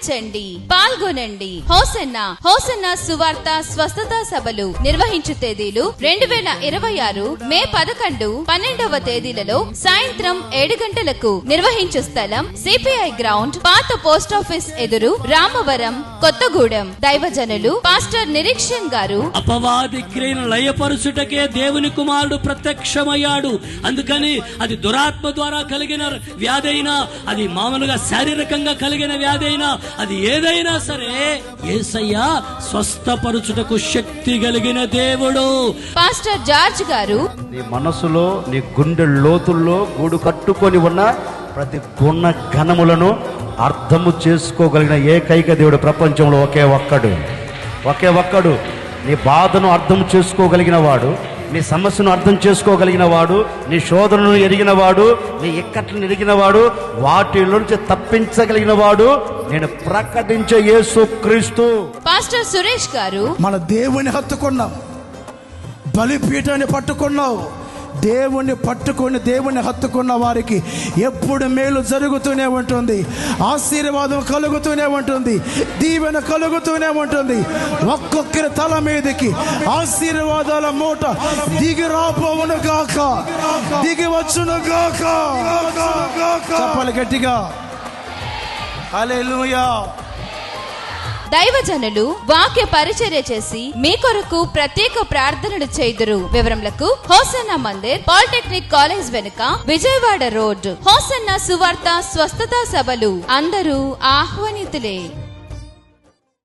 ఆదరించండి, పాల్గొనండి. Hosanna hosanna సువార్త స్వస్థత సభలు నిర్వహించు తేదీలు 2026 మే 11, 12వ తేదీలలో సాయంత్రం 7 గంటలకు. నిర్వహించు స్థలం సిపిఐ గ్రౌండ్, పాత పోస్టాఫీస్ ఎదురు, రామవరం, కొత్తగూడెం. దైవజనులు పాస్టర్ నిరీక్షణ్ గారు. అపవాది క్రియను లయపరుచుటకే దేవుని కుమారుడు ప్రత్యక్షమయ్యాడు. అందుకని అది దురాత్మ ద్వారా కలిగిన వ్యాధి అయినా, అది మామూలుగా శారీరకంగా కలిగిన వ్యాధి అయినా, అది ఏదైనా సరే యేసయ్య స్వస్థపరుచుటకు శక్తి కలిగిన దేవుడు. పాస్టర్ జార్జ్ గారు. నీ మనసులో, నీ గుండె లోతుల్లో గూడు కట్టుకొని ఉన్న ప్రతి గుణ ఘనములను అర్థము చేసుకోగలిగిన ఏకైక దేవుడు ప్రపంచంలో ఒకే ఒక్కడు. నీ బాధను అర్థం చేసుకోగలిగిన వాడు, నీ సమస్యను అర్థం చేసుకోగలిగిన వాడు, నీ శోధనను ఎరిగిన వాడు, నీ ఇక్కట్లను ఎరిగిన వాడు, వాటి నుంచి తప్పించగలిగిన వాడు నేను ప్రకటించే యేసుక్రీస్తు. పాస్టర్ సురేష్ గారు. మన దేవుని హత్తుకున్నాం, బలిపీఠాన్ని పట్టుకున్నావు. దేవుని హత్తుకున్న వారికి ఎప్పుడు మేలు జరుగుతూనే ఉంటుంది, ఆశీర్వాదం కలుగుతూనే ఉంటుంది, దీవెన కలుగుతూనే ఉంటుంది. ఒక్కొక్కరి తల మీదకి ఆశీర్వాదాల మూట దిగి రాపోవును గాక, దిగి వచ్చును గాక. చెప్పాలి గట్టిగా హల్లెలూయా. దైవజనులు వాక్య పరిచర్య చేసి మీ కొరకు ప్రత్యేక ప్రార్థనలు చేయుదురు. వివరములకు హోసన్నా మందిర్, పాలిటెక్నిక్ కాలేజ్ వెనుక, విజయవాడ రోడ్. హోసన్నా సువార్త స్వస్థత సభలు అందరూ ఆహ్వానితులే.